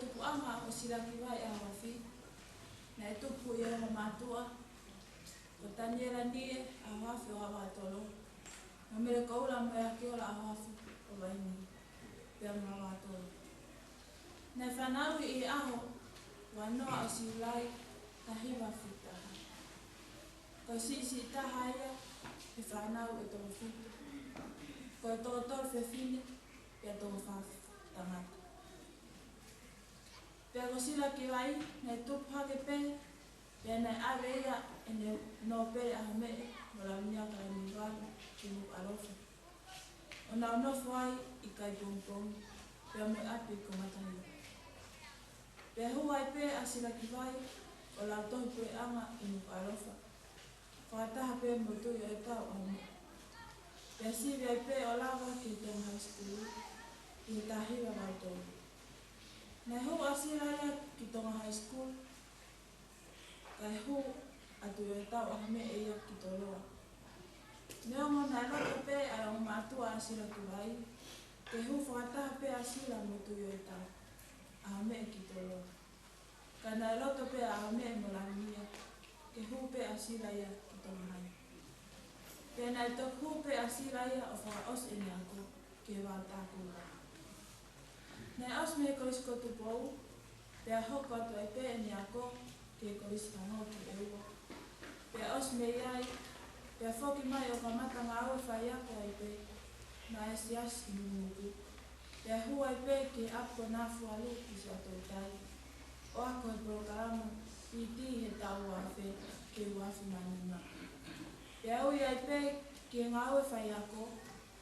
tupu ama o sila ki vai a wafi. Na e tupu i o matua. O taniera nie a wafi o awa tolo. Na mele kaula mo e ki ola a wafi o waini. Pea mga awa tolo. Na whanau i aho wanoa o siulai tahi wafi taha. Ko si taha ia i whanau e tolo fitu. Ko e tolo tolo whewhine pea tolo whafi tangata. Pea ko sila ki wai, nei tupu hake pe, pea nei awe ia e ne no pere aho mee, wala miaka e ni walu ki muku alofa. O nao nofo ai i kai pongpong, pea mo api ko matahia. Pea huai pe a sila ki wai, o lau tohi pue anga i muku alofa. Whakataha pe mo tui o e tau aho mee. Pea siwi ai pe o lawa ki tong high school, i tahiwa wau tolu. Nei hu asira ia ki tonga high school, kai hu atu e tau aho me e ia ki toloa. Neongo nai loto pe ai o matua asira ki wai, ke hu whakataha pe asira mo tui o e tau aho me ki toloa. Ka nai loto pe aho me mo langia, ke hu pe asira ia ki tonga hai. Pe nai tok hu pe asira ia o whaka os e ni ako ke wau tākula. Nei os me koris ko tupou, pea hoko atu ai pe ni ako ke koris whanau ki eua. Pea os me iai, pea whoki mai o ka mata ngā ue whai ako ai pe, na esias i mumuku. Pea hu ai pe ke ako nā fualu ki si ato tai. O ako e prokarama i ti he tau a whe ke uafi manima. Pea ui ai pe ke ngā ue whai ako,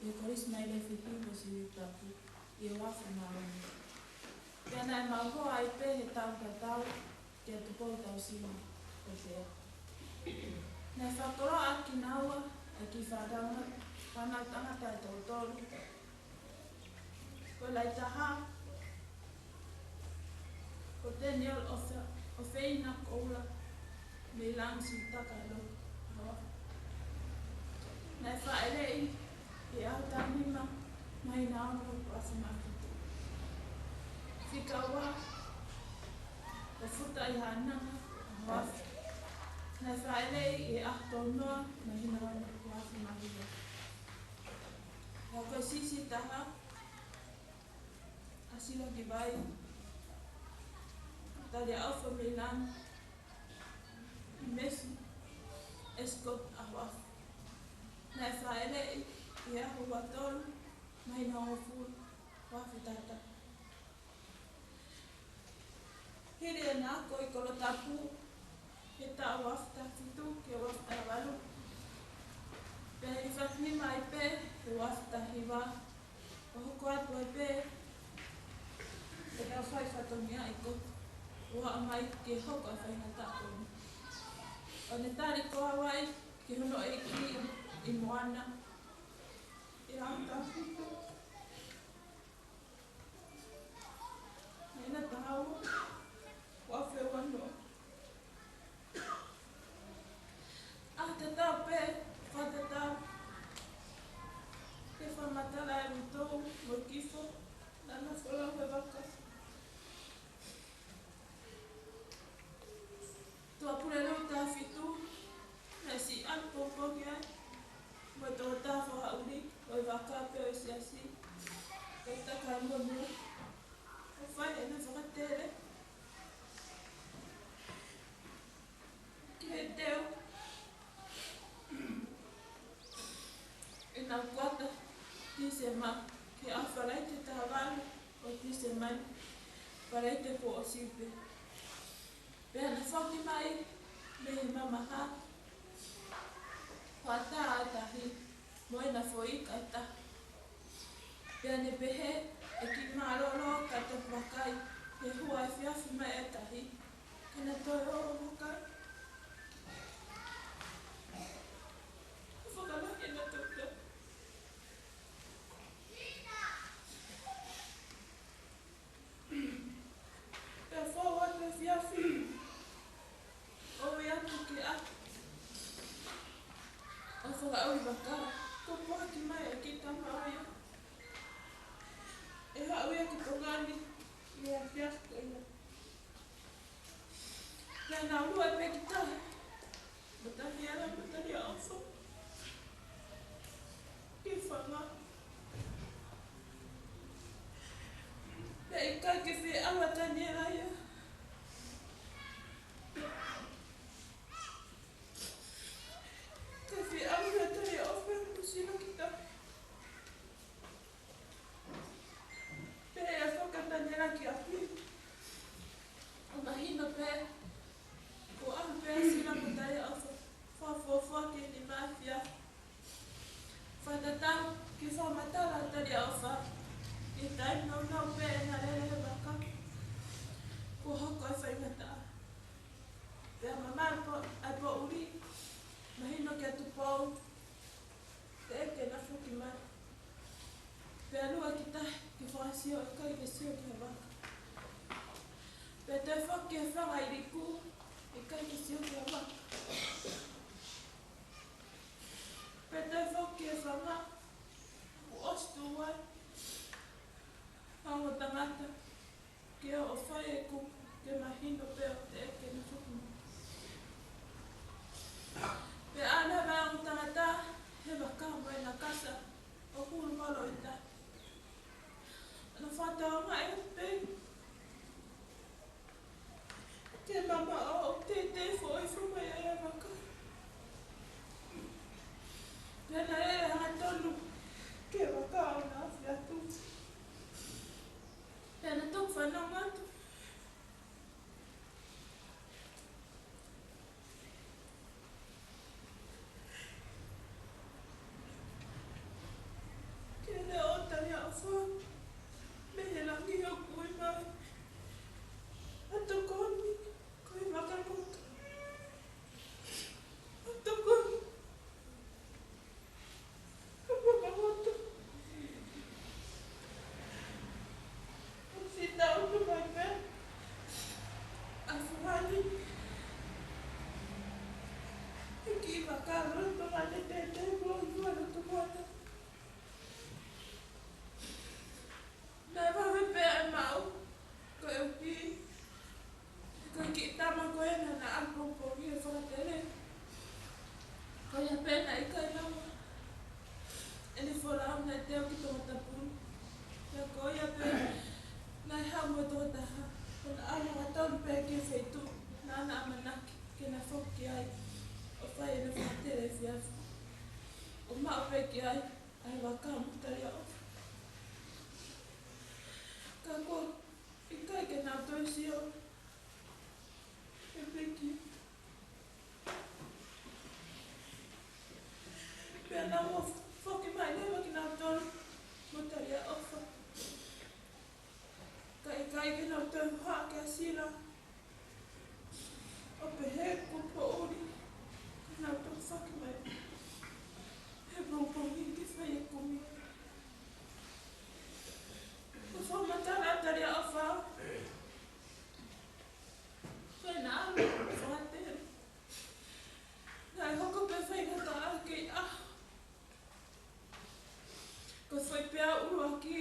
e koris mai le whipi mo si utapu. I wafu nā wane. Pea nai mauhoa ai pe he tau ka tau, ke tupou tau sima o pea. Nai whakoroa aki naua, ai ki whanau tangata e tau tolu. Ko lai taha, ko teni ol o whina koula, me lang si taka lo. Nai whaerei, i au tamima, mai nao no wafu makitu. Whika wā, o futa i hananga, a wafu. Nai whaerei i ahto noa, mai nao no wafu makitu. Hau koe sisi taha, asila ki vai, tali a ofa me lang, mesi, escort a wafu. Nai whaerei i ahu watolu, mai nao fulu, wafu tata. Hiri e nā ko i kolo tapu, he tā wafu ta fitu, ke wafu ta walu. Pea i whaknima ai pe, he wafu ta hiwa. O hoko atu ai pe, e au whai whatongia i ko. Ua mai ke hoko a whainga tāponi. O ne tāri koa wai, ke hono e ki i moana. I rau tā fitu. Nena tau, wafe wano. Te tau pe, whate tau. Te whamatala e rutou, mo kifo, nana whalau he waka. Tua pule rau tā fitu, nei si anpo poki ai. Mo tō tā whahauri, o i waka pe o si asi. Kei taka e monu. O whai e na whakatere. Ki he teo. E nā kuata, tise ma, ke a wharaite taha waru, o tise mani, wharaite po o sipe. Pea na whaki mai, me he mamaha. Hoa tā a tahi, mo e na whoika e taha. Pea ne pehe, e ki maroro ka te wakai, he hua e whiawhi mai e tahi, kena toi oro wakai. Whakalaki e na tuka. Pea whau atu e whiawhi, owe atu ki atu. O whakaui wakai, ko pohaki mai e ki tamau ia. E hau ia ki tongani, ia whiawhi ko ina Pena lua e pekita. Matani ala matani alfa. Kifanga. Peka kifi awatani ala ya. Kifi awatani alfa kusino kita. Pea fokatani ala ki api. Mahino pe. Ko ampe sila matani alfa. Fa ke ni mafia. Fatatau ki fa matala tadi alfa. Itai no pe na lele baka. Ko hoko fa ingata. Pe mama po uri. Mahino ke tu pau. Te ke na fuki ma. Pe alua kita ki fa sio ka ki sio ke baka. Pe te foke fa iriku. Ikai ki sio ke baka. Pe te foke fa ma. Ostu wai. Ao tangata ke o whae ku ke mahino pe o te eke na whuku. Pe ana mai o tangata he wakamu e na kasa o hulu malo i ta. Ana whatau mai o pe. Ke mama o te fo i whuma e a waka. Pena e hanga tonu ke wakau na whiatu. Pena tok whanau ngatu. Kene o tani a wha. Mehe langi o kui mai. Ato koni. Kui wakamuka. Ato koni. Wakamoto. Sita utu mai pe. Afuhani. Ki wakaro to mane te mo iwara to mata. Na wawe pe ai mau. Ko e upi. Ko ki tama ko e na ampopo ki e whakatere. Ko ia pena i kai lawa. E ni whora au nei teo ki tō matapuru. Ia ko ia pe. Nai hau mo tō taha. Ko na ala watonu pe ki e whaitu. Na ana amanaki. Ke na whoki ai. O whai e na whakatere e whiafu. O mao pe ki ai. Ai wakamu tari au. Ka ko. I kai ke nā toisi o. E peki. Pea nā mo whoki mai lewa ki nā tonu. Mo tari a ofa. Kai ke nā tonu haa ke asira. O pe he kupo uri. Ka nā tonu whoki mai. He pōpongi ki whai e kumi. Ko whamatara tari a ofa. Whai nā alu. Whatere. Nai hoko pe whai ngata ake i aho. Ko whai pea uru aki.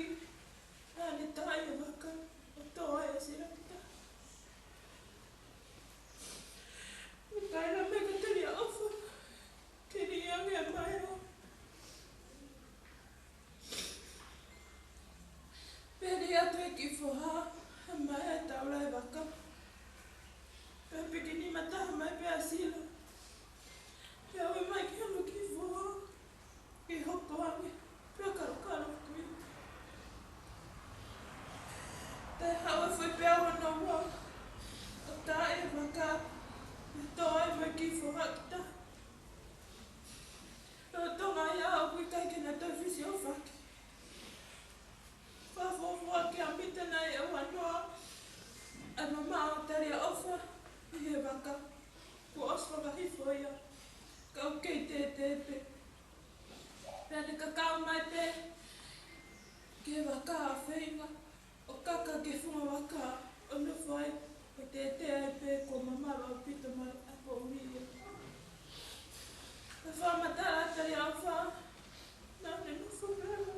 Nani tai e waka. O toa e sira kita. Kaila me ka tari a ofa. Tiri iangi a mai o. Peri atu e ki whoha. A mai e taura e waka. Pea piki ni mataha mai pea sila. Pea ue mai ki anu ki whoha. Ki hoko ange. Pea karo kui. Tai hawa whai pea wana wā. O tā e waka. E toa e mai ki whoha ki ta. O tonga ia o kui kai ki na tau whisi o whaki. Whawhawhua ki a mita nei e wanoa. A mama o tari a ofa. I he waka. Ko oswaka hifo ia. Ka ukei te pe. Pea ne kakao mai pe. Ke waka a whainga. O kaka ke whunga waka. O nuwhai. O te ai pe ko mama o pito mai a po uri ia. Ka whamatara tari a wha. Nā ne nuwhu pēra.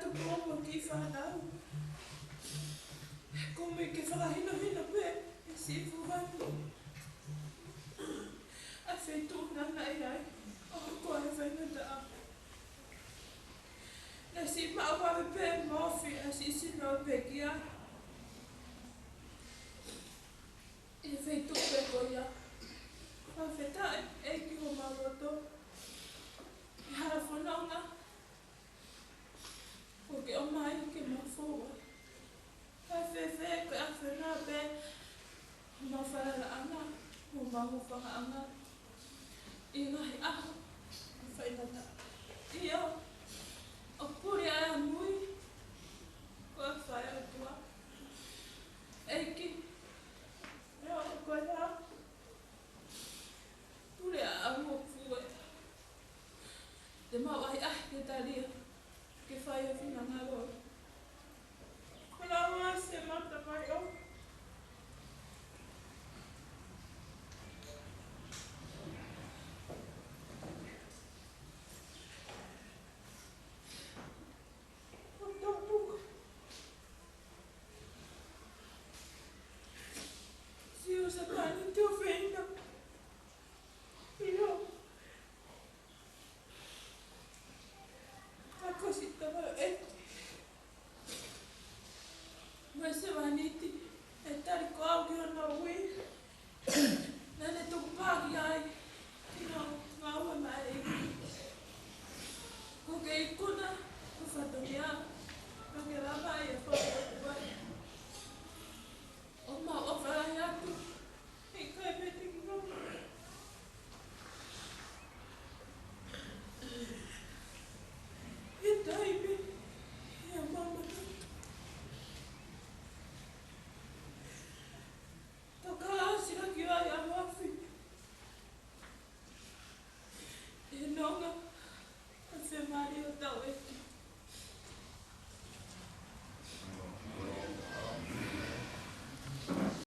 tu pomo ki whanau. Ko me ke whakahino hino pe, e si fuhanu. A whetu nana i ai, o ko e whainata a. Na si maawawe pe mawhi a si sino pe kia. E whetu pe koia. A wheta e ki ho maroto. I hara whanonga. Ko ke o mai ke mawhua. A whewhe koe a whena pe. Ho mawharara anga. Ho mawhanga anga. I ngahi aho. A whainata. Ia. O puri ai a mui.